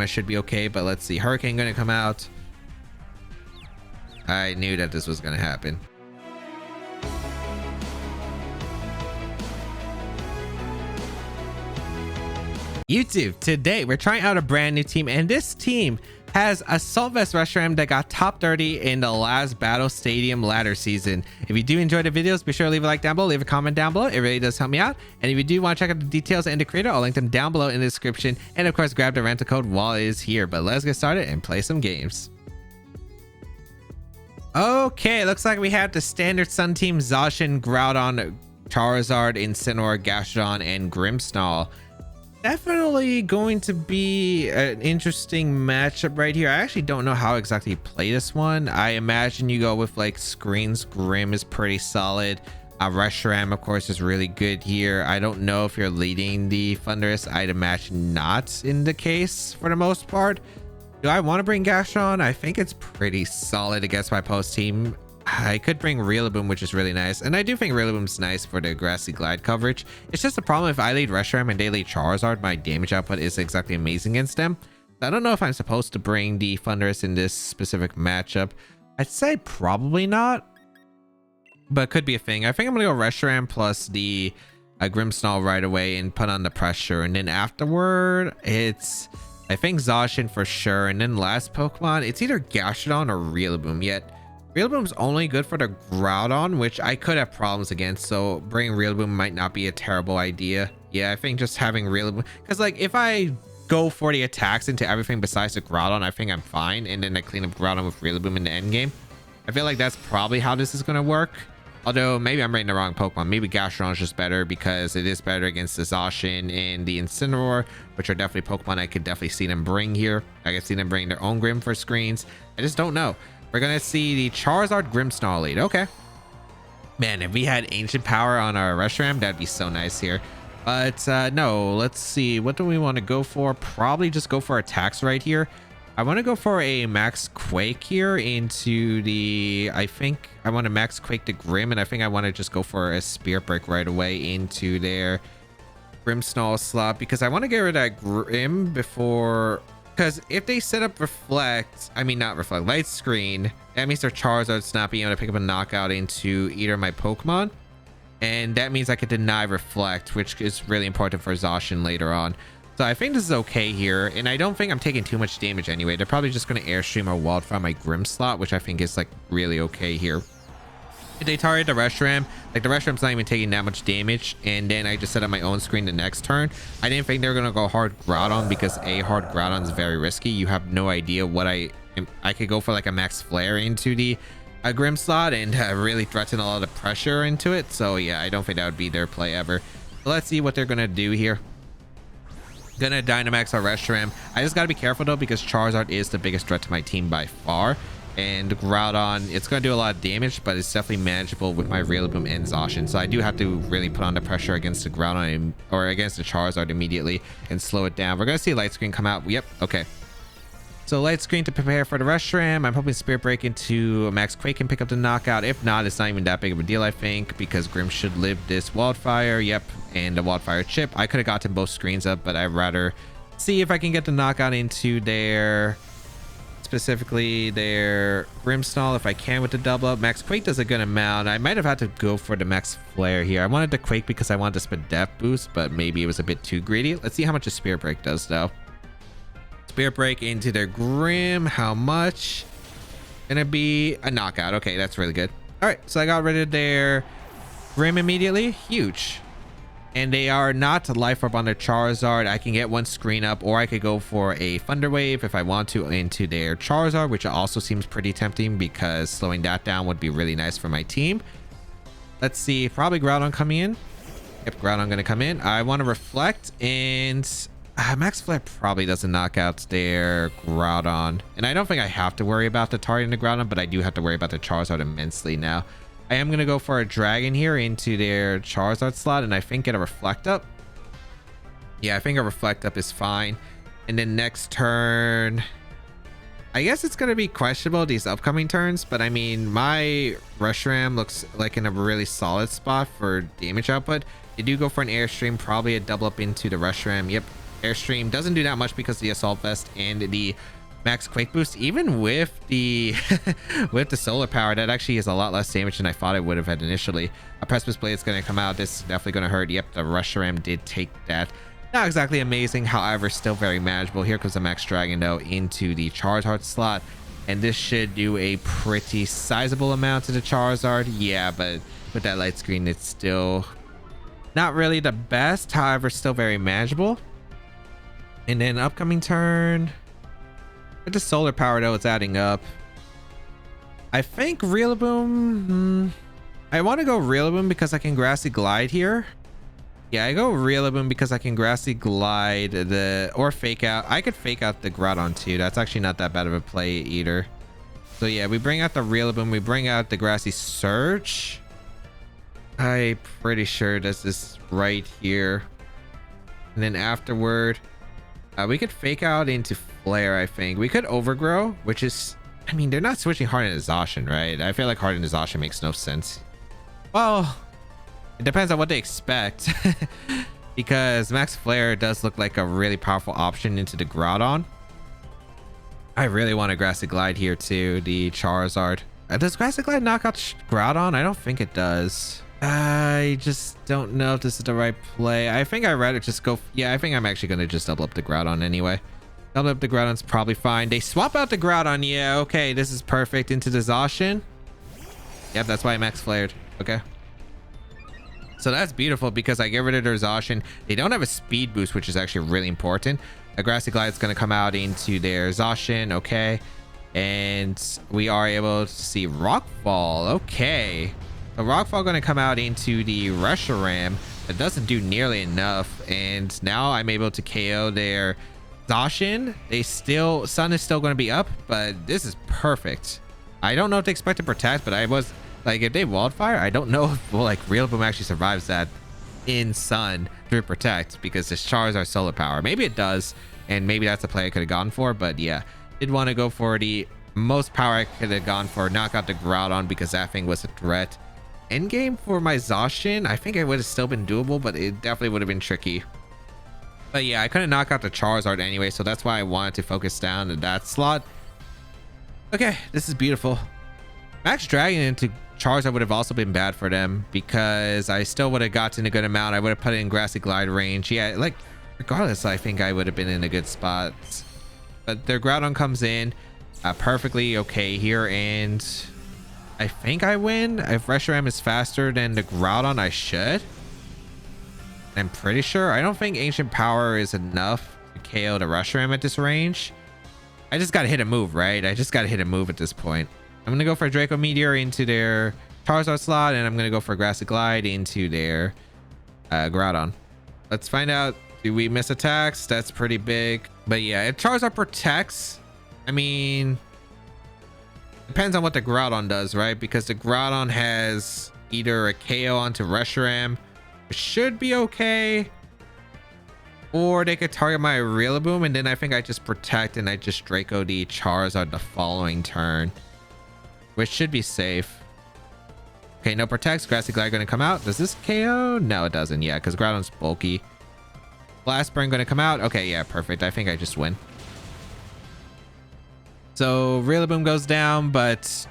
I should be okay. But let's see. Hurricane gonna come out. I knew that this was gonna happen. YouTube, today we're trying out a brand new team, and this team has Assault Vest Reshiram that got top 30 in the last Battle Stadium ladder season. If you do enjoy the videos, be sure to leave a like down below, leave a comment down below. It really does help me out. And if you do want to check out the details and the creator, I'll link them down below in the description. And of course, grab the rental code while it is here. But let's get started and play some games. Okay, looks like we have the standard Sun team: Zacian, Groudon, Charizard, Incineroar, Gastrodon, and Grimmsnarl. Definitely going to be an interesting matchup right here. I actually don't know how exactly you play this one. I imagine you go with like screens. Grim is pretty solid. Reshiram, of course, is really good here. I don't know if you're leading the Thunderous. I'd imagine not in the case for the most part. Do I want to bring Gastrodon? I think it's pretty solid against my post team. I could bring Rillaboom, which is really nice, and I do think Rillaboom's nice for the Grassy Glide coverage. It's just a problem if I lead Reshiram and they lead Charizard, my damage output is exactly amazing against them. I don't know if I'm supposed to bring the Thunderous in this specific matchup. I'd say probably not, but could be a thing. I think I'm gonna go Reshiram plus the Grimmsnarl right away and put on the pressure, and then afterward it's I think Zacian for sure, and then last Pokemon it's either Gastrodon or Rillaboom. Yet Rillaboom's only good for the Groudon, which I could have problems against, so bringing Rillaboom might not be a terrible idea. Yeah, I think just having Rillaboom, because like if I go for the attacks into everything besides the Groudon, I think I'm fine, and then I clean up Groudon with Rillaboom in the end game. I feel like that's probably how this is going to work, although maybe I'm rating the wrong Pokemon. Maybe Gastrodon is just better because it is better against the Zacian and the Incineroar, which are definitely Pokemon I could definitely see them bring here. I could see them bring their own Grimm for screens. I just don't know. We're gonna see the Charizard Grimmsnarl lead. Okay, man, if we had ancient power on our Reshiram, that'd be so nice here. But no, let's see, what do we want to go for? Probably just go for attacks right here. I want to go for a Max Quake here into the, I think I want to Max Quake the Grimm, and I think I want to just go for a Spirit Break right away into their Grimmsnarl slot, because I want to get rid of that Grimm before. Because if they set up Light Screen, that means their Charizard's not being able to pick up a knockout into either of my Pokemon. And that means I could deny Reflect, which is really important for Zacian later on. So I think this is okay here. And I don't think I'm taking too much damage anyway. They're probably just going to Airstream or Wildfire my Grimm slot, which I think is like really okay here. If they target the Reshiram, like the Reshiram's not even taking that much damage, and then I just set up my own screen the next turn. I didn't think they were gonna go hard Groudon, because a hard Groudon is very risky. You have no idea what I could go for like a Max Flare into the Grimm slot and really threaten a lot of pressure into it. So yeah, I don't think that would be their play ever. But let's see what they're gonna do here. Gonna Dynamax our Reshiram. I just gotta be careful though, because Charizard is the biggest threat to my team by far. And Groudon, it's going to do a lot of damage, but it's definitely manageable with my Rillaboom and Zacian. So I do have to really put on the pressure against the Groudon or against the Charizard immediately and slow it down. We're going to see Light Screen come out. Yep, okay. So Light Screen to prepare for the Reshiram. I'm hoping Spirit Break into Max Quake can pick up the knockout. If not, it's not even that big of a deal, I think, because Grimm should live this Wildfire. Yep, and the Wildfire chip. I could have gotten both screens up, but I'd rather see if I can get the knockout into their... specifically their Grimmsnarl if I can with the double up. Max Quake does a good amount. I might have had to go for the Max Flare here. I wanted to Quake because I wanted to spend Death Boost, but maybe it was a bit too greedy. Let's see how much a Spirit Break does though. Spirit Break into their Grimm. How much? Gonna be a knockout. Okay, that's really good. All right, so I got rid of their Grimm immediately. Huge. And they are not Life Orb on their Charizard. I can get one screen up, or I could go for a Thunder Wave if I want to into their Charizard, which also seems pretty tempting because slowing that down would be really nice for my team. Let's see, probably Groudon coming in. Yep, Groudon gonna come in. I want to Reflect, and Max Flare probably doesn't knock out their Groudon. And I don't think I have to worry about the targeting the Groudon, but I do have to worry about the Charizard immensely now. I am going to go for a Dragon here into their Charizard slot, and I think get a Reflect Up. Yeah, I think a Reflect Up is fine. And then next turn, I guess it's going to be questionable these upcoming turns, but I mean, my Reshiram looks like in a really solid spot for damage output. They do go for an Airstream, probably a double up into the Reshiram. Yep, Airstream doesn't do that much because of the Assault Vest and the max Quake Boost. Even with the with the solar power, that actually is a lot less damage than I thought it would have had initially. A Precipice Blade is going to come out. This is definitely going to hurt. Yep, the Reshiram did take that. Not exactly amazing, however, still very manageable. Here comes the Max Dragon, though, into the Charizard slot. And this should do a pretty sizable amount to the Charizard. Yeah, but with that light screen, it's still not really the best. However, still very manageable. And then upcoming turn, with the solar power, though, it's adding up. I think Rillaboom. I want to go Rillaboom because I can Grassy Glide here. Yeah, I go Rillaboom because I can Grassy Glide or Fake Out. I could Fake Out the Groudon too. That's actually not that bad of a play either. So yeah, we bring out the Rillaboom. We bring out the Grassy Surge. I'm pretty sure this is right here. And then afterward, we could Fake Out into Flare, I think. We could Overgrow, which is... I mean, they're not switching Hardened Zacian, right? I feel like Hardened Zacian makes no sense. Well... it depends on what they expect. Because Max Flare does look like a really powerful option into the Groudon. I really want a Grassy Glide here too, the Charizard. Does Grassy Glide knock out Groudon? I don't think it does. I just don't know if this is the right play. I think I'd rather just go... yeah, I think I'm actually going to just double up the Groudon anyway. Double up the Groudon's probably fine. They swap out the Groudon. Yeah, okay, this is perfect. Into the Zacian. Yep, that's why I Max Flared. Okay. So that's beautiful because I get rid of their Zacian. They don't have a speed boost, which is actually really important. A Grassy Glide is going to come out into their Zacian. Okay. And we are able to see Rockfall. Okay. So Rockfall going to come out into the Reshiram. That doesn't do nearly enough. And now I'm able to KO their Zacian. Sun is still going to be up, but this is perfect. I don't know if they expect to protect, but I was... like, if they Wildfire, I don't know if, well, like, Rillaboom actually survives that in Sun through Protect because this Charizard Solar Power. Maybe it does, and maybe that's the play I could have gone for, but yeah. Did want to go for the most power I could have gone for. Knock out the Groudon because that thing was a threat. Endgame for my Zacian, I think it would have still been doable, but it definitely would have been tricky. But yeah, I couldn't knock out the Charizard anyway, so that's why I wanted to focus down in that slot. Okay, this is beautiful. Max Dragon into Charizard would have also been bad for them because I still would have gotten a good amount. I would have put it in Grassy Glide range. Yeah, like, regardless, I think I would have been in a good spot. But their Groudon comes in perfectly okay here, and I think I win. If Reshiram is faster than the Groudon, I should. I'm pretty sure. I don't think Ancient Power is enough to KO the Reshiram at this range. I just got to hit a move, right? I just got to hit a move at this point. I'm going to go for a Draco Meteor into their Charizard slot, and I'm going to go for a Grassy Glide into their Groudon. Let's find out. Do we miss attacks? That's pretty big. But yeah, if Charizard protects, I mean, depends on what the Groudon does, right? Because the Groudon has either a KO onto Reshiram, which should be okay, or they could target my Rillaboom, and then I think I just protect and I just Draco the Charizard the following turn, which should be safe. Okay, no protects. Grassy Glide going to come out. Does this KO? No, it doesn't. Yeah, because Groudon's bulky. Blast Burn going to come out. Okay, yeah, perfect. I think I just win. So Rillaboom goes down, but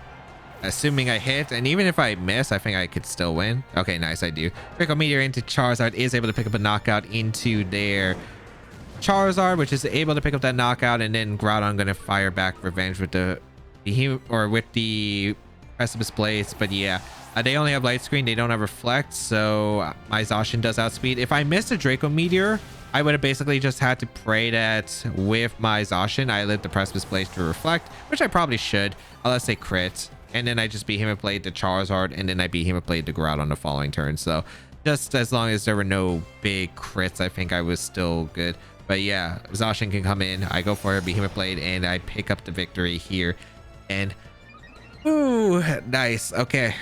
assuming I hit, and even if I miss, I think I could still win. Okay, nice, I do. Draco Meteor into Charizard is able to pick up a knockout into their Charizard, which is able to pick up that knockout, and then Groudon going to fire back Revenge with the Precipice Blades. But yeah, they only have Light Screen. They don't have Reflect, so my Zacian does outspeed. If I missed a Draco Meteor, I would have basically just had to pray that with my Zacian, I let the Precipice Blades to Reflect, which I probably should, unless they crit. And then I just Behemoth Blade the Charizard, and then I Behemoth Blade the Groudon the following turn. So just as long as there were no big crits, I think I was still good. But yeah, Zacian can come in. I go for a Behemoth Blade, and I pick up the victory here. And ooh, nice. Okay,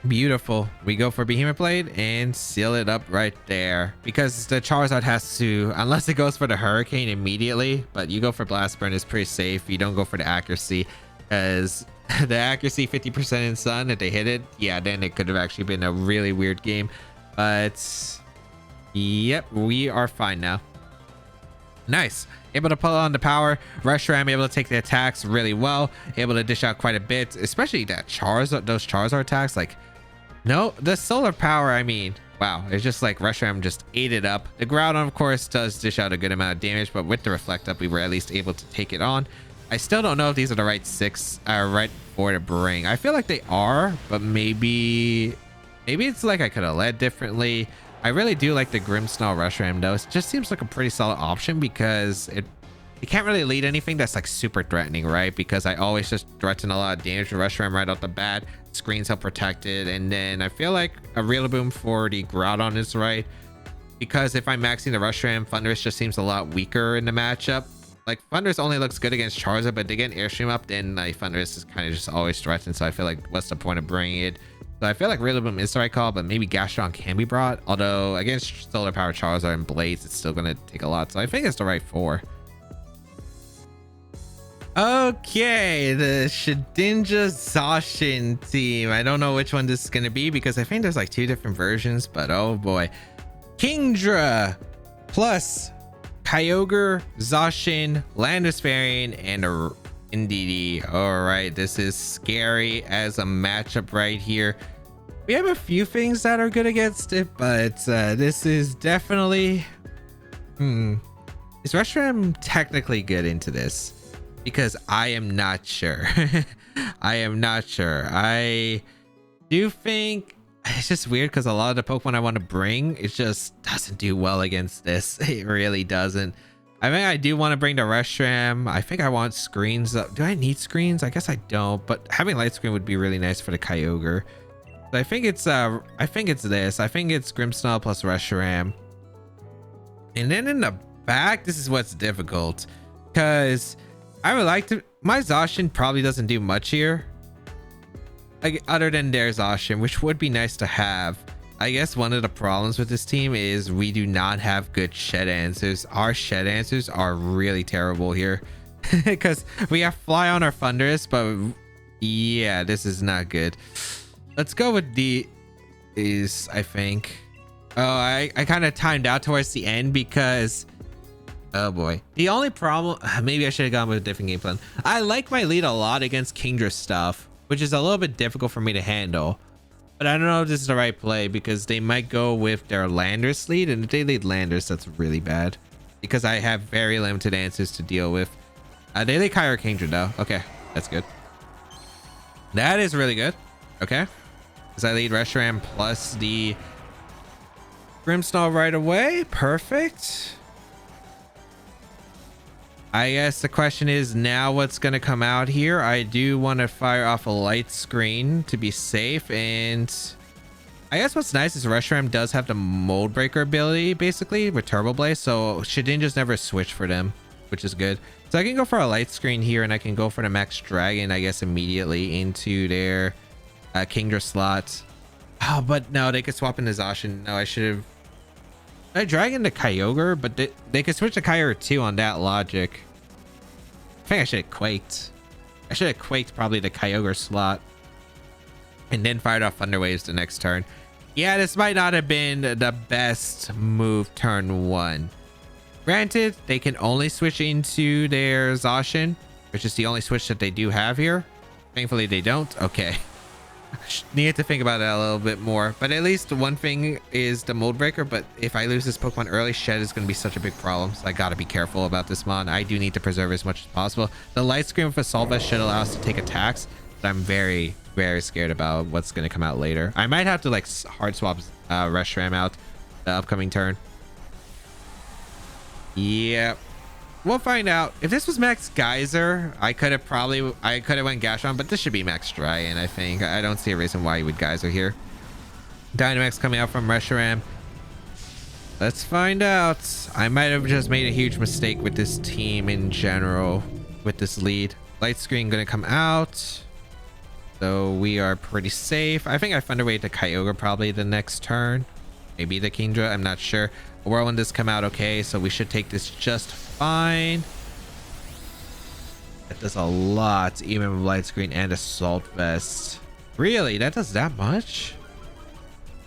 beautiful. We go for Behemoth Blade and seal it up right there, because the Charizard has to, unless it goes for the Hurricane immediately, but you go for Blast Burn is pretty safe. You don't go for the accuracy, as the accuracy 50% in Sun, if they hit it, yeah, then it could have actually been a really weird game. But yep, we are fine now. Nice. Able to pull on the power. Reshiram able to take the attacks really well. Able to dish out quite a bit, especially that Charizard, those Charizard attacks. Like, no, the solar power, I mean, wow. It's just like Reshiram just ate it up. The Groudon, of course, does dish out a good amount of damage, but with the Reflect Up, we were at least able to take it on. I still don't know if these are the right right four to bring. I feel like they are, but maybe it's like I could have led differently. I really do like the Grimmsnarl Reshiram though. It just seems like a pretty solid option because it can't really lead anything that's like super threatening, right? Because I always just threaten a lot of damage to Reshiram right off the bat. Screens help protect it, and then I feel like a Rillaboom for the Groudon is right, because if I'm maxing the Reshiram, Thundurus just seems a lot weaker in the matchup. Like Thundurus only looks good against Charizard, but they get an Airstream up, then like Thundurus is kind of just always threatened. So I feel like what's the point of bringing it? So I feel like Rillaboom is the right call, but maybe Gastrodon can be brought. Although against Solar Power Charizard and Blades, it's still going to take a lot. So I think it's the right four. Okay, the Shedinja Zacian team. I don't know which one this is going to be because I think there's like two different versions, but oh boy. Kingdra plus Kyogre, Zacian, Landorus variant, and a Indeedee. All right, this is scary as a matchup right here. We have a few things that are good against it, but this is definitely is Reshiram technically good into this? Because I am not sure. I am not sure. I do think it's just weird because a lot of the Pokemon I want to bring, it just doesn't do well against this. It really doesn't. I mean, I do want to bring the Reshiram. I think I want screens. Do I need screens? I guess I don't, but having light screen would be really nice for the Kyogre. So I think it's this. I think it's Grimmsnarl plus Reshiram. And then in the back, this is what's difficult because I would like to. My Zacian probably doesn't do much here, like other than their Zacian, which would be nice to have. I guess one of the problems with this team is we do not have good shed answers. Our shed answers are really terrible here because we have Fly on our Thundurus, but yeah, this is not good. Let's go with I think. Oh, I kind of timed out towards the end because oh boy. The only problem, maybe I should have gone with a different game plan. I like my lead a lot against Kingdra stuff, which is a little bit difficult for me to handle. But I don't know if this is the right play because they might go with their Landorus lead, and if they lead Landorus, that's really bad because I have very limited answers to deal with. They lead Kyogre Kingdra though. Okay, that's good. That is really good. Okay, because I lead Reshiram plus the Grimmsnarl right away. Perfect. I guess the question is now what's going to come out here. I do want to fire off a light screen to be safe, and I guess what's nice is Reshiram does have the mold breaker ability basically with Turbo Blast, so Shedinja's never switched for them, which is good. So I can go for a light screen here, and I can go for the Max Dragon, I guess, immediately into their Kingdra slot. Oh, but no, they could swap into Zacian. No, I should have. I Dragon to Kyogre, but they could switch to Kyogre too on that logic. I think I should have Quaked. I should have Quaked probably the Kyogre slot and then fired off Thunder Waves the next turn. Yeah, this might not have been the best move turn one. Granted, they can only switch into their Zacian, which is the only switch that they do have here. Thankfully, they don't. Okay. Need to think about that a little bit more, but at least one thing is the mold breaker. But if I lose this Pokemon early, Shed is going to be such a big problem, so I got to be careful about this mon. I do need to preserve as much as possible. The light screen with Assault Vest should allow us to take attacks, but I'm very scared about what's going to come out later. I might have to like hard swap Reshiram out the upcoming turn. Yeah, we'll find out. If this was Max Geyser, I could have went Gastrodon, but this should be Max Dragon, I think. I don't see a reason why you would Geyser here. Dynamax coming out from Reshiram. Let's find out. I might have just made a huge mistake with this team in general with this lead. Light screen gonna come out, so we are pretty safe. I think I Thunder Wave to Kyogre probably the next turn, maybe the Kingdra, I'm not sure. Whirlwind does come out okay, so we should take this just fine. That does a lot, even with light screen and Assault Vest. Really, that does that much?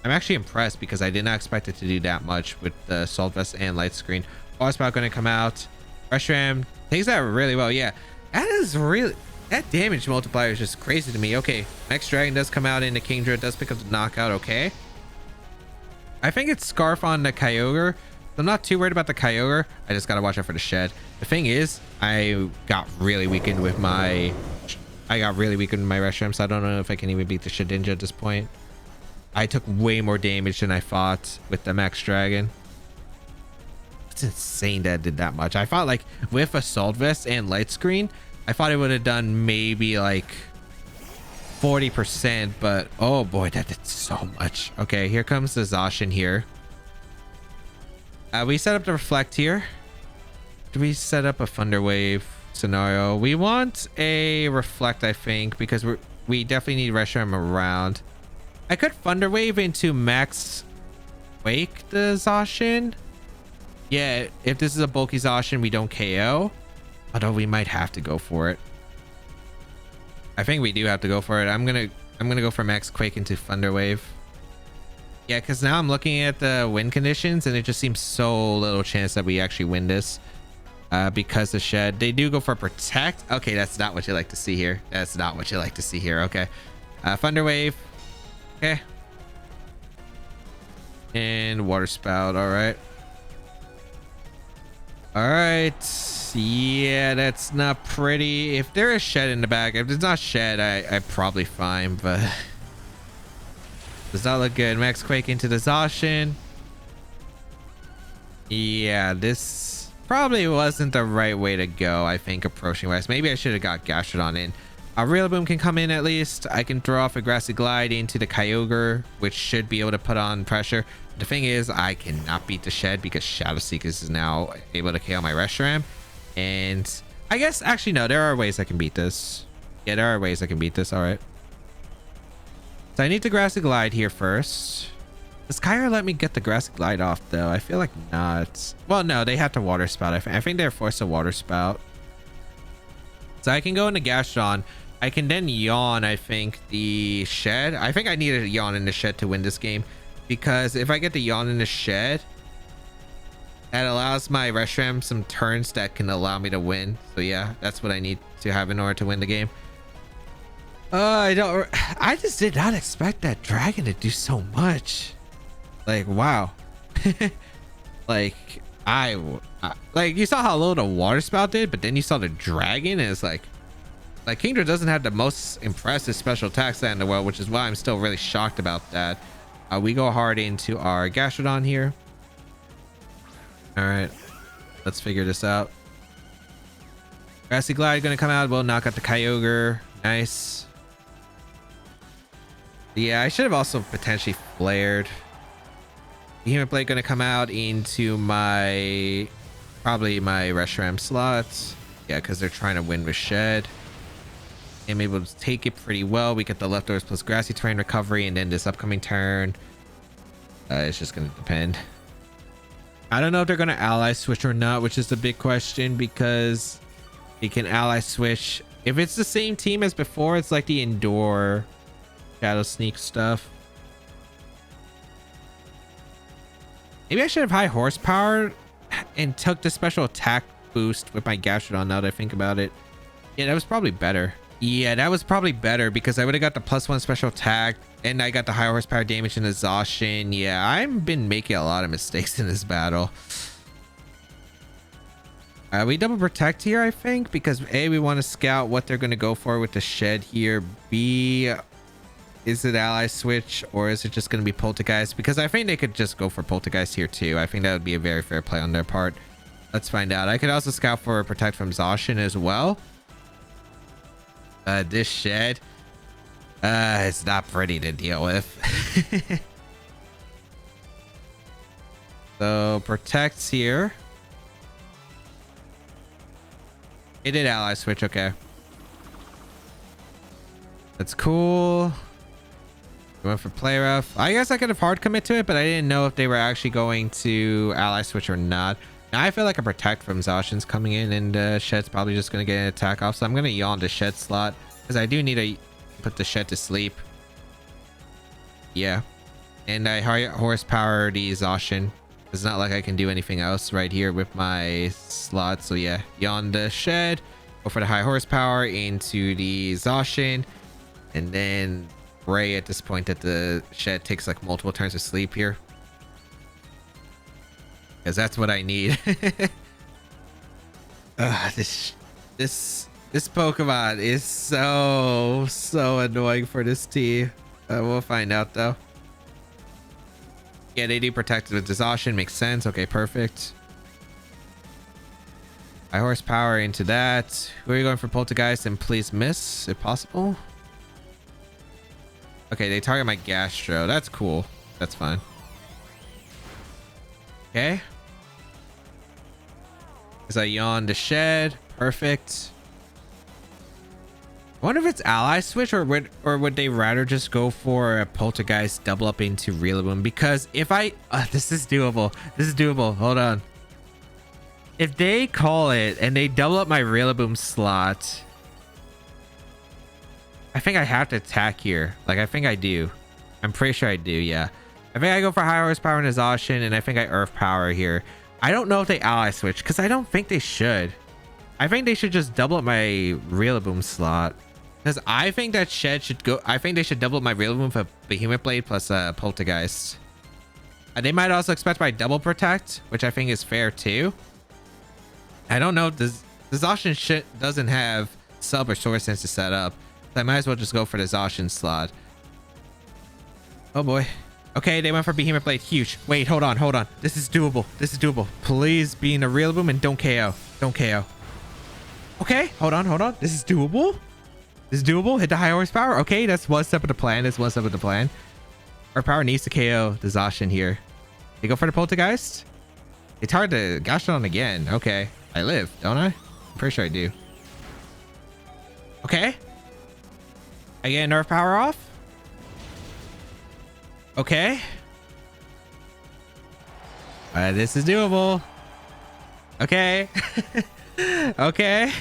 I'm actually impressed because I did not expect it to do that much with the Assault Vest and light screen. Warspout going to come out. Reshiram takes that really well. Yeah, that is really, that damage multiplier is just crazy to me. Okay, next dragon does come out into Kingdra, does pick up the knockout. Okay, I think it's Scarf on the Kyogre. I'm not too worried about the Kyogre. I just gotta watch out for the Shed. The thing is, I got really weakened with my Reshiram, so I don't know if I can even beat the Shedinja at this point. I took way more damage than I thought with the Max Dragon. It's insane that it did that much. I thought like with Assault Vest and Light Screen, I thought it would have done maybe like 40%, but oh boy, that did so much. Okay, here comes the Zacian here. We set up the Reflect here. Do we set up a Thunder Wave scenario? We want a Reflect, I think, because we definitely need Reshiram around. I could Thunder Wave into Max Wake the Zacian. Yeah, if this is a bulky Zacian, we don't KO. Although we might have to go for it. I think we do have to go for it. I'm gonna go for Max Quake into Thunder Wave. Yeah, because now I'm looking at the win conditions and it just seems so little chance that we actually win this. Because the Shed, they do go for Protect. Okay, that's not what you like to see here. That's not what you like to see here. Okay, Thunder Wave. Okay, and Water Spout. All right. Yeah, that's not pretty. If there is Shed in the back, if it's not Shed, I'm probably fine, but does not look good. Max Quake into the Zacian. Yeah, this probably wasn't the right way to go, I think, approaching west. Maybe I should have got Gastrodon in. A Rillaboom can come in at least. I can throw off a Grassy Glide into the Kyogre, which should be able to put on pressure. The thing is, I cannot beat the Shed because Shadow Seekers is now able to KO my Reshiram. And I guess, actually, no, there are ways I can beat this. Yeah, there are ways I can beat this. All right. So I need the Grassy Glide here first. Does Kyogre let me get the Grassy Glide off, though? I feel like not. Well, no, they have to Water Spout. I think they're forced to Water Spout. So I can go into Gastrodon. I can then Yawn, I think, the Shed. I think I needed a Yawn in the Shed to win this game. Because if I get the Yawn in the Shed, that allows my Reshiram some turns that can allow me to win. So yeah, that's what I need to have in order to win the game. I just did not expect that dragon to do so much. Like, wow. Like, like, you saw how low the Water Spout did, but then you saw the dragon, and it's like Kingdra doesn't have the most impressive special attack set in the world, which is why I'm still really shocked about that. We go hard into our Gastrodon here. All right, let's figure this out. Grassy Glide gonna come out. We'll knock out the Kyogre. Nice. Yeah, I should have also potentially flared. The Human Blade gonna come out into probably my Reshiram slots. Yeah, because they're trying to win with Shed. I'm able to take it pretty well. We get the leftovers plus Grassy Terrain recovery, and then this upcoming turn, it's just gonna depend. I don't know if they're gonna ally switch or not, which is the big question, because they can ally switch. If it's the same team as before, it's like the indoor Shadow Sneak stuff. Maybe I should have high horsepower and took the special attack boost with my Gastrodon, now that I think about it. Yeah, that was probably better. Yeah, that was probably better because I would have got the +1 special attack and I got the high horsepower damage and exhaustion. Yeah, I've been making a lot of mistakes in this battle. We double protect here, I think, because A, we want to scout what they're going to go for with the Shed here. B, is it ally switch or is it just going to be Poltergeist? Because I think they could just go for Poltergeist here too. I think that would be a very fair play on their part. Let's find out. I could also scout for Protect from Zacian as well. This Shed, it's not pretty to deal with. So protects here. It did ally switch. Okay, that's cool. We went for play rough. I guess I could have hard commit to it, but I didn't know if they were actually going to ally switch or not. Now I feel like a protect from Zacian's coming in, and Shed's probably just going to get an attack off. So I'm going to yawn the Shed slot because I do need to put the Shed to sleep. Yeah. And I horsepower the Zacian. It's not like I can do anything else right here with my slot. So yeah, yawn the Shed. Go for the high horsepower into the Zacian. And then pray at this point that the Shed takes like multiple turns of sleep here. Because that's what I need. This Pokemon is so annoying for this team. We'll find out though. Yeah, they do protected with Zacian. Makes sense. Okay, perfect. High horsepower into that. Who are you going for Poltergeist? And please miss if possible. Okay, they target my Gastro. That's cool. That's fine. Okay. As I yawn the Shed. Perfect. I wonder if it's ally switch or would they rather just go for a Poltergeist double up into Rillaboom? Because if I this is doable. This is doable. Hold on. If they call it and they double up my Rillaboom slot, I think I have to attack here. Like, I think I do. I'm pretty sure I do, yeah. I think I go for high horsepower and Zacian, and I think I Earth Power here. I don't know if they ally switch, because I don't think they should. I think they should just double up my Rillaboom slot. Because I think that Shed should go... I think they should double up my Rillaboom for Behemoth Blade plus Poltergeist. They might also expect my double protect, which I think is fair too. I don't know. The Zacian shit doesn't have sub or Sword Sense to set up. So I might as well just go for the Zacian slot. Oh boy. Okay, they went for Behemoth Blade. Huge. Wait, hold on. This is doable. This is doable. Please be in a Rillaboom and don't KO. Don't KO. Okay, hold on. This is doable. This is doable. Hit the high horsepower. Okay, that's one step of the plan. Our power needs to KO the Zacian here. They go for the Poltergeist. They target the Gastrodon again. Okay, I live, don't I? I'm pretty sure I do. Okay. I get Nerf power off. Okay. This is doable. Okay. Okay.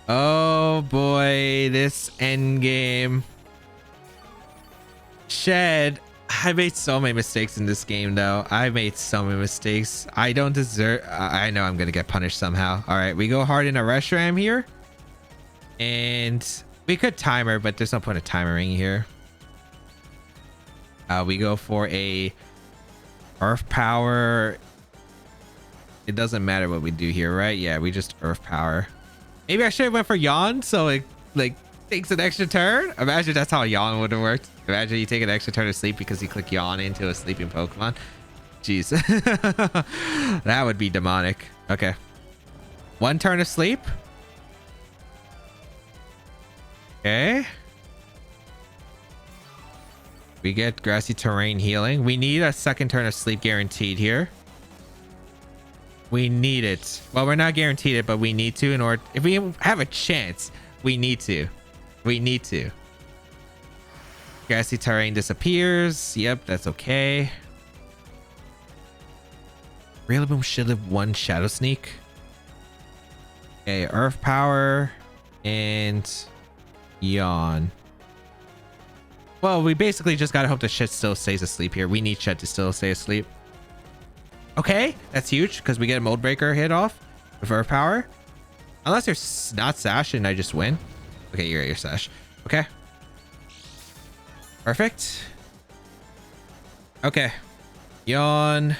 Oh boy, this end game. Shed. I made so many mistakes in this game though. I made so many mistakes. I don't deserve... I know I'm gonna get punished somehow. All right, we go hard in a Reshiram here. And we could timer, but there's no point of timering here. We go for a Earth Power. It doesn't matter what we do here, right? Yeah, we just Earth Power. Maybe I should have went for Yawn, so it like takes an extra turn. Imagine that's how Yawn would have worked. Imagine you take an extra turn of sleep because you click Yawn into a sleeping Pokemon. Jeez. That would be demonic. Okay. One turn of sleep. Okay. We get Grassy Terrain healing. We need a second turn of sleep guaranteed here. We need it. Well, we're not guaranteed it, but we need to in order... If we have a chance, we need to. We need to. Grassy Terrain disappears. Yep, that's okay. Rillaboom should have one Shadow Sneak. Okay, Earth Power and Yawn. Well, we basically just gotta hope the Shed still stays asleep here. We need Shed to still stay asleep. Okay, that's huge because we get a Mold Breaker hit off with Earth Power. Unless there's not Sash and I just win. Okay, you're at your Sash. Okay. Perfect. Okay. Yawn.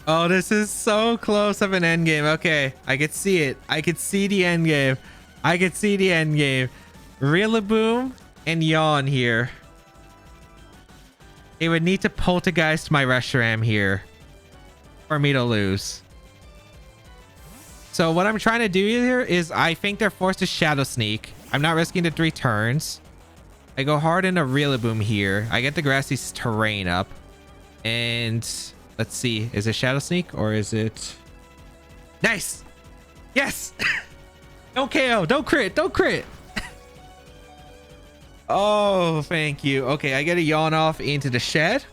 Oh, this is so close of an end game. Okay, I could see it. I could see the end game. I could see the end game. Rillaboom and Yawn here. They would need to Poltergeist my Reshiram here for me to lose. So what I'm trying to do here is I think they're forced to Shadow Sneak. I'm not risking the 3 turns. I go hard in a Rillaboom here. I get the Grassy Terrain up. And let's see. Is it Shadow Sneak or is it... Nice! Yes! Don't KO! Don't crit! Don't crit! Oh, thank you. Okay, I get a Yawn off into the Shed.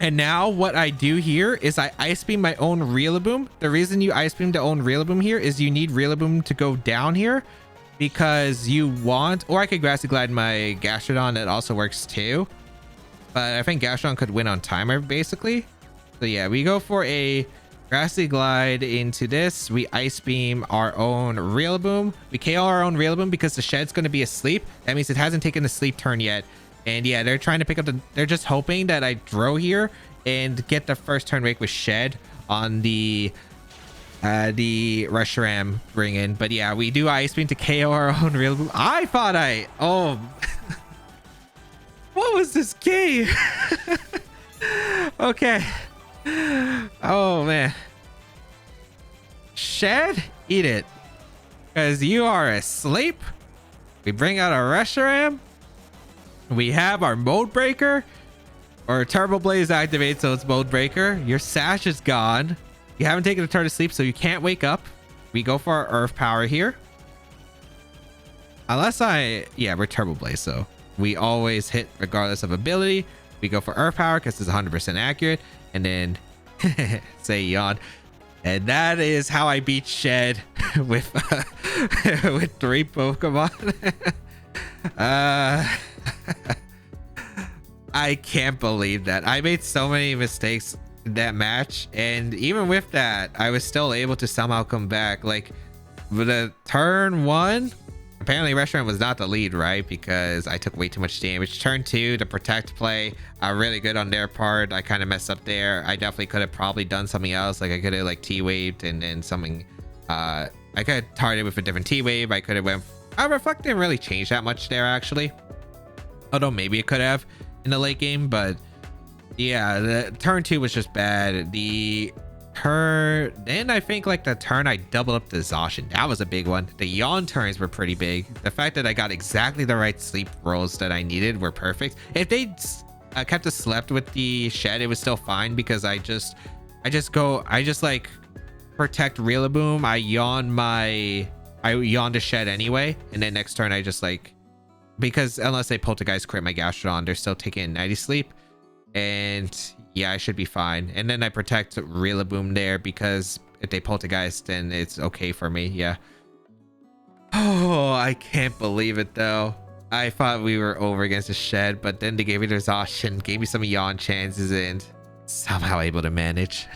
And now what I do here is I Ice Beam my own Rillaboom. The reason you Ice Beam to own Rillaboom here is you need Rillaboom to go down here because you want, or I could Grassy Glide my Gastrodon, that also works too. But I think Gastrodon could win on timer basically. So yeah, we go for a Grassy Glide into this. We Ice Beam our own Rillaboom. We KO our own Rillaboom because the Shed's going to be asleep. That means it hasn't taken the sleep turn yet. And yeah, they're trying to pick up the, they're just hoping that I throw here and get the first turn wake with Shed on the Reshiram bring in. But yeah, we do Ice Beam to KO our own Rillaboom. I thought oh what was this game? Okay. Oh man. Shed, eat it, because you are asleep. We bring out our Reshiram. We have our Mode Breaker, or Turbo Blaze activates, so it's Mode Breaker. Your Sash is gone. You haven't taken a turn to sleep, so you can't wake up. We go for our Earth Power here. Unless yeah, we're Turbo Blaze, so we always hit regardless of ability. We go for Earth Power because it's 100% accurate, and then say Yawn. And that is how I beat Shed with 3 Pokemon. I can't believe that. I made so many mistakes in that match, and even with that, I was still able to somehow come back. Like, with a turn 1, apparently Reshiram was not the lead, right? Because I took way too much damage. Turn 2, the protect play, really good on their part. I kind of messed up there. I definitely could have probably done something else. Like I could have like T-waved and then something. I could have targeted with a different T-wave. I could have went. Reflect didn't really change that much there actually. Although maybe it could have in the late game, but yeah, the turn 2 was just bad. The turn, then I think like the turn I doubled up the Zacian, that was a big one. The Yawn turns were pretty big. The fact that I got exactly the right sleep rolls that I needed were perfect. If they kept us slept with the Shed, it was still fine, because I just like protect Rillaboom. I yawn to Shed anyway, and then next turn I just like, because unless they Poltergeist crit my Gastrodon, they're still taking a nighty sleep, and yeah, I should be fine. And then I protect Rillaboom there, because if they Poltergeist, then it's okay for me. Yeah. Oh, I can't believe it though. I thought we were over against the Shed, but then they gave me their Zacian, gave me some Yawn chances, and somehow able to manage.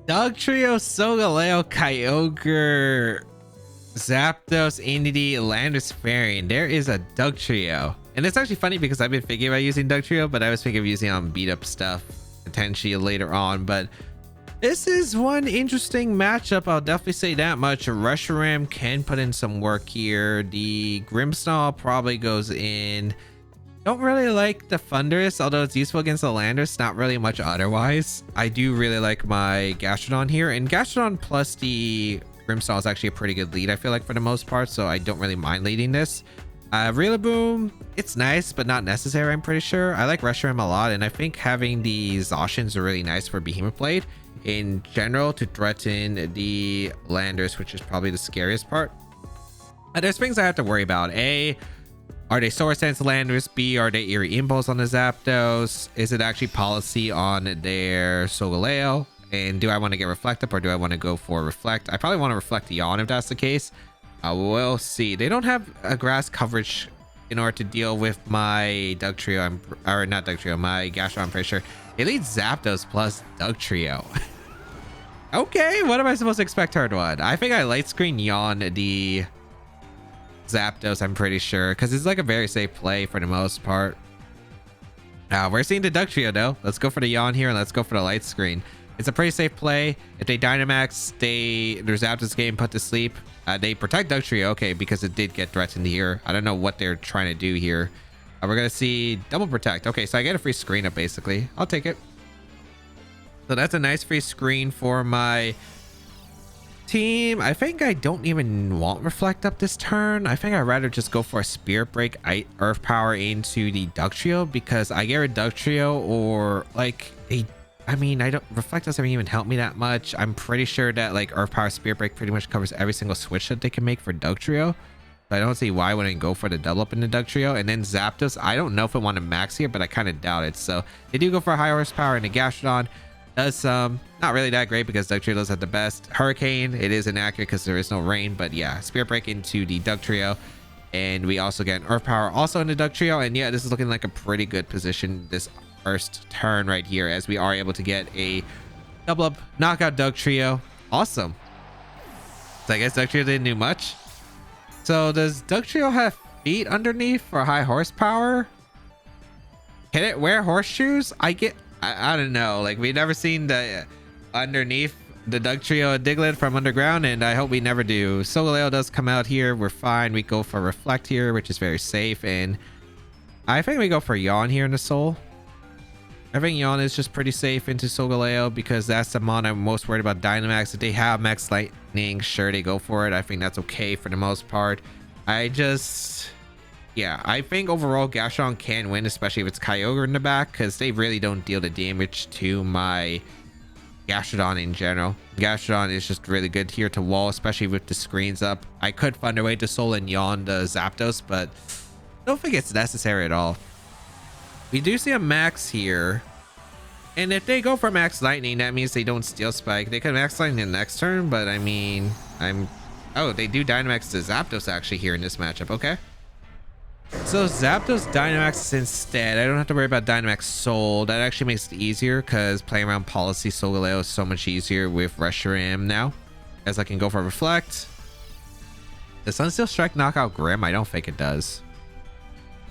Dugtrio, Solgaleo, Kyogre, Zapdos, Indeedee, Landorus, Fairy. There is a Dugtrio. And it's actually funny because I've been thinking about using Dugtrio, but I was thinking of using it on beat up stuff potentially later on. But this is one interesting matchup, I'll definitely say that much. Reshiram can put in some work here. The Grimmsnarl probably goes in. Don't really like the Thundurus, although it's useful against the Landorus, not really much otherwise. I do really like my Gastrodon here, and Gastrodon plus the Grimmsnarl is actually a pretty good lead, I feel like, for the most part, so I don't really mind leading this. Rillaboom, it's nice, but not necessary, I'm pretty sure. I like Reshiram a lot, and I think having the Zacians are really nice for Behemoth Blade in general to threaten the Landorus, which is probably the scariest part. There's things I have to worry about. A, are they Swords Dance Landorus? B, are they Eerie Impulse on the Zapdos? Is it actually policy on their Solgaleo? And do I want to get Reflect Up, or do I want to go for Reflect? I probably want to Reflect the Yawn if that's the case. We'll see. They don't have a grass coverage in order to deal with my Dugtrio, or not Dugtrio, my Gastrodon, I'm pretty sure. It leads Zapdos plus Dugtrio. Okay, what am I supposed to expect turn 1? I think I Light Screen Yawn the Zapdos, I'm pretty sure, because it's like a very safe play for the most part. We're seeing the Dugtrio though. Let's go for the Yawn here, and let's go for the Light Screen. It's a pretty safe play. If they Dynamax, their Zapdos game put to sleep. They protect Dugtrio, okay, because it did get threatened here. I don't know what they're trying to do here. We're gonna see double protect. Okay, so I get a free screen up basically. I'll take it. So that's a nice free screen for my team. I think I don't even want Reflect Up this turn. I think I'd rather just go for a Spirit Break, Earth Power into the Dugtrio, because I get a Dugtrio, or like a, I mean, I don't, Reflect doesn't even help me that much. I'm pretty sure that like Earth Power, Spirit Break pretty much covers every single switch that they can make for Dugtrio. So I don't see why I wouldn't go for the double up in the Dugtrio. And then Zapdos, I don't know if I want to max here, but I kind of doubt it. So they do go for a high horsepower in the Gastrodon. Does not really that great because Doug Trio does have the best. Hurricane, it is inaccurate because there is no rain, but yeah, Spirit Break into the Doug Trio. And we also get an Earth Power also in the Doug Trio. And yeah, this is looking like a pretty good position this first turn right here, as we are able to get a double up knockout Doug Trio. Awesome. So I guess Doug Trio didn't do much. So does Doug Trio have feet underneath for high horsepower? Can it wear horseshoes? I don't know. Like, we've never seen the underneath the Doug Trio Diglett from underground, and I hope we never do. Solgaleo does come out here. We're fine. We go for Reflect here, which is very safe, and I think we go for Yawn here in the Soul. I think Yawn is just pretty safe into Solgaleo because that's the mon I'm most worried about. Dynamax, if they have Max Lightning, sure, they go for it. I think that's okay for the most part. Yeah, I think overall Gastrodon can win, especially if it's Kyogre in the back, because they really don't deal the damage to my Gastrodon in general. Gastrodon is just really good here to wall, especially with the screens up. I could find a way to Soul and Yawn the Zapdos, but I don't think it's necessary at all. We do see a Max here, and if they go for Max Lightning, that means they don't Steel Spike. They could Max Lightning the next turn, but I mean, oh, they do Dynamax to Zapdos actually here in this matchup. Okay. So Zapdos Dynamax instead. I don't have to worry about Dynamax Soul. That actually makes it easier because playing around Policy Solgaleo is so much easier with Reshiram now, as I can go for Reflect. Does Sunsteel Strike knock out Grim? I don't think it does.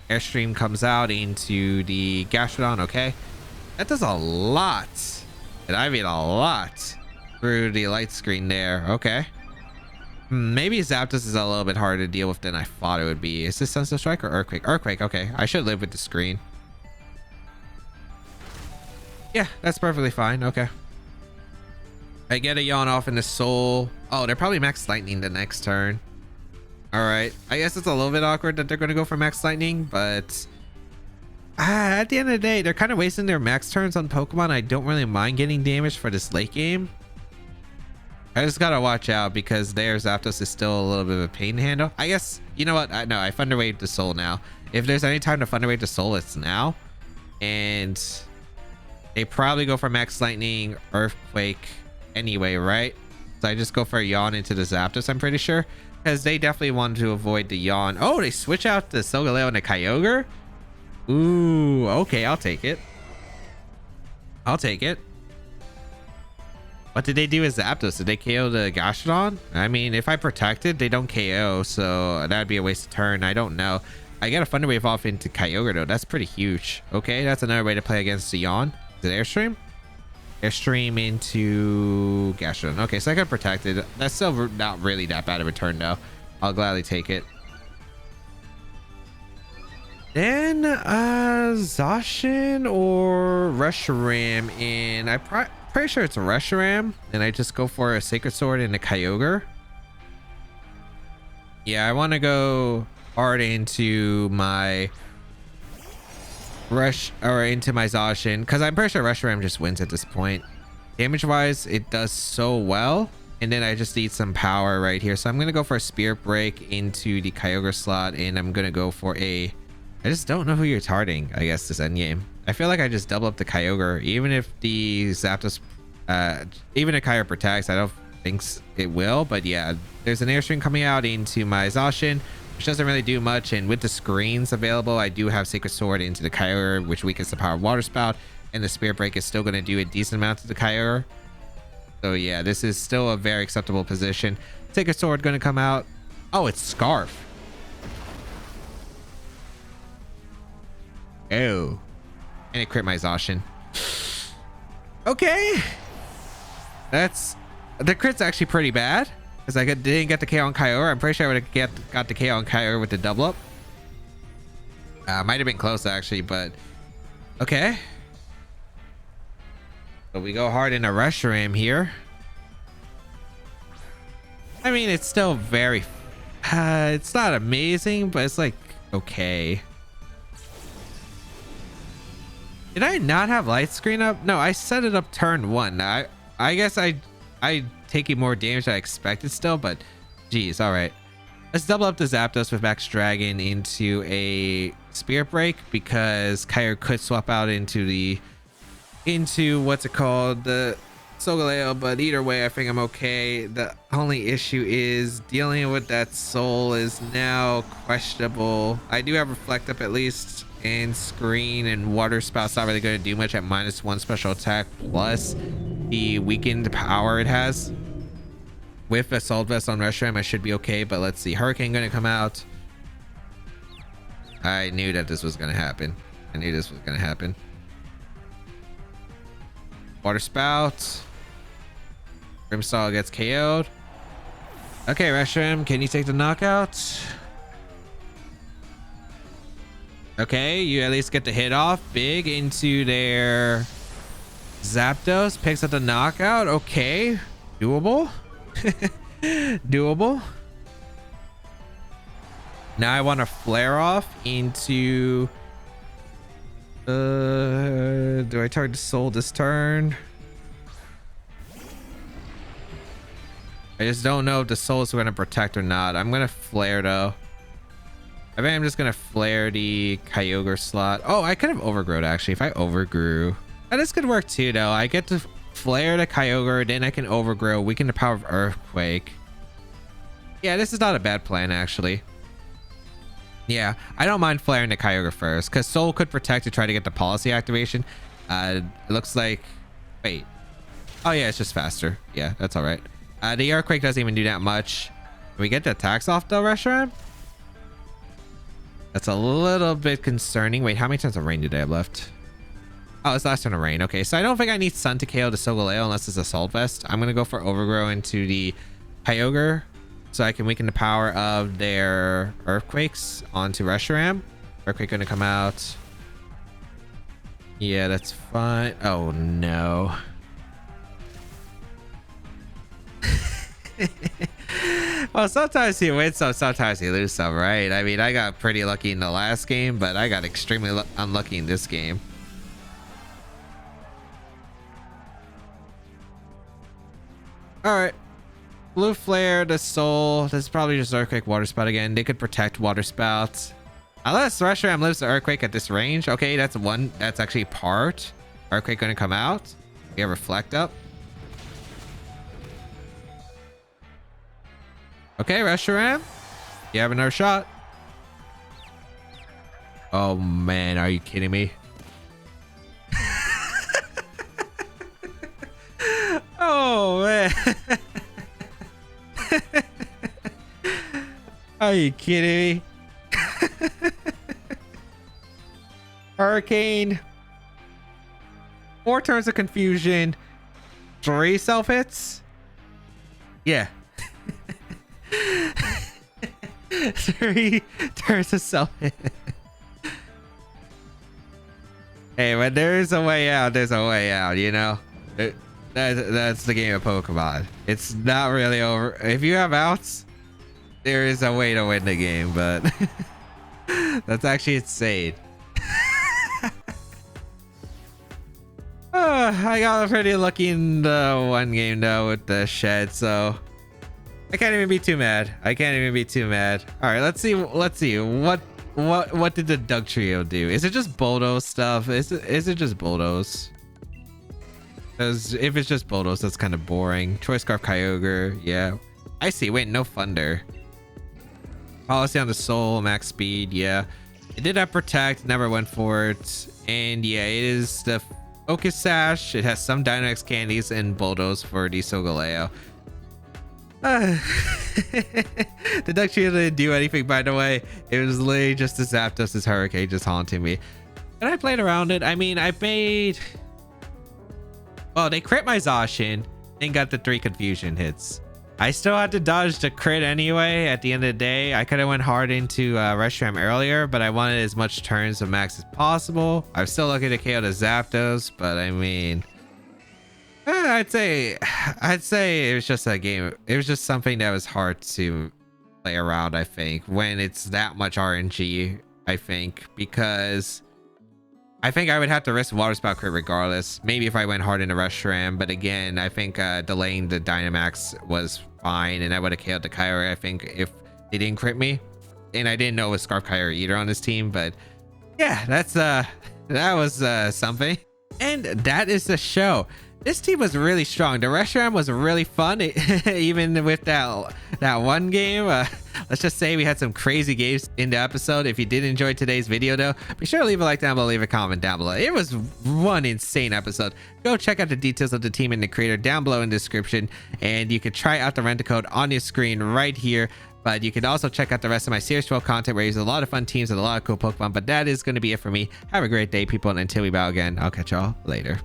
Airstream comes out into the Gastrodon. Okay, that does a lot, and I mean a lot through the light screen there. Okay. Maybe Zapdos is a little bit harder to deal with than I thought it would be. Is this Sunsteel Strike or Earthquake? Earthquake, okay. I should live with the screen. Yeah, that's perfectly fine. Okay. I get a Yawn off in the Soul. Oh, they're probably Max Lightning the next turn. Alright. I guess it's a little bit awkward that they're going to go for Max Lightning, but at the end of the day, they're kind of wasting their max turns on Pokemon. I don't really mind getting damage for this late game. I just gotta watch out because their Zapdos is still a little bit of a pain to handle. I guess, you know what? No, I Thunder Wave the Soul now. If there's any time to Thunder Wave the Soul, it's now. And they probably go for Max Lightning, Earthquake anyway, right? So I just go for a Yawn into the Zapdos, I'm pretty sure. Because they definitely want to avoid the Yawn. Oh, they switch out the Solgaleo and the Kyogre? Ooh, okay, I'll take it. I'll take it. What did they do with Zapdos? Did they KO the Gastrodon? I mean, if I protect it, they don't KO, so that'd be a waste of turn. I don't know. I got a Thunder Wave off into Kyogre, though. That's pretty huge. Okay, that's another way to play against the Yawn. Is it Airstream? Airstream into Gastrodon. Okay, so I got protected. That's still not really that bad of a turn, though. I'll gladly take it. Then, Zacian or Reshiram in... pretty sure it's a Reshiram, and I just go for a Sacred Sword and a Kyogre. Yeah, I want to go hard into my into my Zacian, because I'm pretty sure Reshiram just wins at this point. Damage wise, it does so well, and then I just need some power right here. So I'm gonna go for a Spirit Break into the Kyogre slot, and I'm gonna go for a... I just don't know who you're targeting, I guess, this endgame. I feel like I just double up the Kyogre, even if the Zapdos, even if Kyogre protects, I don't think it will, but yeah, there's an Airstream coming out into my Zacian, which doesn't really do much, and with the screens available, I do have Sacred Sword into the Kyogre, which weakens the power of Water Spout, and the Spirit Break is still going to do a decent amount to the Kyogre. So yeah, this is still a very acceptable position. Sacred Sword going to come out. Oh, it's Scarf. Oh. And it crit my Zacian. Okay. That's... The crit's actually pretty bad. Because I didn't get the KO on Kyogre. I'm pretty sure I would have got the KO on Kyogre with the double up. Might have been close actually, but... Okay. So we go hard into Reshiram here. I mean, it's still very... it's not amazing, but it's like... Okay. Did I not have light screen up? No, I set it up turn one. I guess I taking more damage than I expected still, but geez, all right. Let's double up the Zapdos with Max Dragon into a Spirit Break because Kyogre could swap out into the into what's it called, the Solgaleo, but either way I think I'm okay. The only issue is dealing with that soul is now questionable. I do have reflect up at least, and screen and water spout's not really going to do much at -1 special attack plus the weakened power it has. With Assault Vest on Reshiram I should be okay, but let's see. Hurricane gonna come out. I knew that this was gonna happen. I knew this was gonna happen. Water spout. Grimstall gets KO'd. Okay, Reshiram, can you take the knockout? Okay, you at least get the hit off. Big into their Zapdos. Picks up the knockout. Okay, doable. Doable. Now I want to flare off into do I target the soul this turn? I just don't know if the soul is going to protect or not. I'm going to flare though. I think I'm just going to flare the Kyogre slot. Oh, I could have overgrown actually if I overgrew. This could work too though. I get to flare the Kyogre, then I can overgrow, weaken the power of Earthquake. Yeah, this is not a bad plan actually. Yeah, I don't mind flaring the Kyogre first because Soul could protect to try to get the policy activation. It looks like, wait. Oh yeah, it's just faster. Yeah, that's all right. The Earthquake doesn't even do that much. Can we get the attacks off though, Reshiram? That's a little bit concerning. Wait, how many times of rain do they have left? Oh, it's last turn of rain. Okay, so I don't think I need Sun to KO the Solgaleo unless it's Assault Vest. I'm gonna go for Overgrow into the Kyogre so I can weaken the power of their Earthquakes onto Reshiram. Earthquake gonna come out. Yeah, that's fine. Oh no. Well, sometimes you win some, sometimes you lose some, right? I mean, I got pretty lucky in the last game, but I got extremely unlucky in this game. All right, blue flare, the soul. This is probably just Earthquake, Water Spout again. They could protect Water Spouts unless Reshiram lives the Earthquake at this range. Okay, that's one. That's actually part. Earthquake gonna come out. We have Reflect up. Okay, Reshiram, you have another shot. Oh man, are you kidding me? Oh man. Are you kidding me? Hurricane. 4 turns of confusion. 3 self hits. Yeah. 3 turns of self hit. Hey, when there's a way out, there's a way out, you know? That's the game of Pokemon. It's not really over. If you have outs, there is a way to win the game, but that's actually insane. I got pretty lucky in the one game though with the shed, so I can't even be too mad. I can't even be too mad. All right, let's see. Let's see what did the Doug Trio do? Is it just Bulldoze stuff? Is it just Bulldoze? Because if it's just Bulldoze, that's kind of boring. Choice Scarf Kyogre, yeah. I see. Wait, no Thunder. Policy on the Soul, max speed, yeah. It did have Protect, never went for it. And yeah, it is the Focus Sash. It has some Dynamax candies and Bulldoze for the Solgaleo. The Duck Shield didn't do anything, by the way. It was literally just the Zapdos' Hurricane just haunting me. And I played around it. I mean, I made... Oh, they crit my Zacian and got the 3 confusion hits. I still had to dodge the crit anyway. At the end of the day, I could have went hard into Reshiram earlier, but I wanted as much turns of max as possible. I'm still lucky to KO the Zapdos, but I mean, I'd say it was just a game. It was just something that was hard to play around, I think, when it's that much RNG, I think, because I think I would have to risk Water Spout crit regardless. Maybe if I went hard into Reshiram, but again, I think delaying the Dynamax was fine, and I would have KO'd the Kyogre, I think, if they didn't crit me. And I didn't know it was Scarf Kyogre either on this team, but yeah, that was something. And that is the show. This team was really strong. The Reshiram was really fun, even with that one game. Let's just say we had some crazy games in the episode. If you did enjoy today's video, though, be sure to leave a like down below, leave a comment down below. It was one insane episode. Go check out the details of the team and the creator down below in the description, and you can try out the rent a code on your screen right here. But you can also check out the rest of my Series 12 content where I use a lot of fun teams and a lot of cool Pokemon. But that is going to be it for me. Have a great day, people, and until we bow again, I'll catch y'all later.